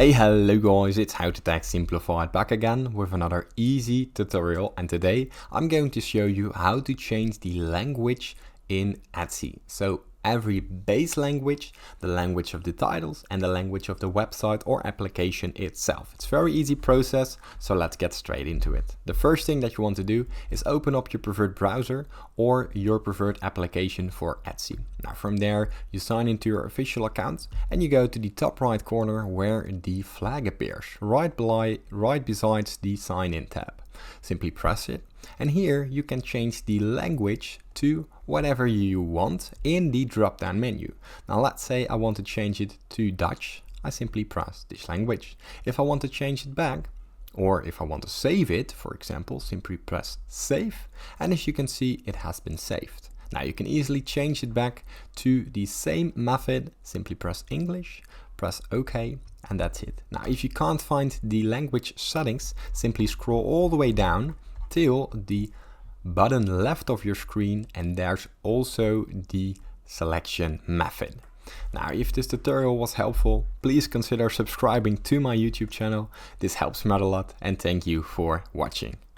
Hey, hello guys, it's How to Text Simplified back again with another easy tutorial, and today I'm going to show you how to change the language in Etsy. So every base language, the language of the titles and the language of the website or application itself. It's a very easy process, so let's get straight into it. The first thing that you want to do is open up your preferred browser or your preferred application for Etsy. Now from there you sign into your official account and you go to the top right corner where the flag appears, right besides the sign in tab. Simply press it, and here you can change the language to whatever you want in the drop down menu. Now let's say I want to change it to Dutch. I simply press this language. If I want to change it back, or if I want to save it, for example, simply press save, and as you can see, it has been saved. Now you can easily change it back to the same method. Simply press English, press OK, and that's it. Now if you can't find the language settings, simply scroll all the way down till the button left of your screen, and there's also the selection method. Now if this tutorial was helpful, please consider subscribing to my YouTube channel. This helps me out a lot, and thank you for watching.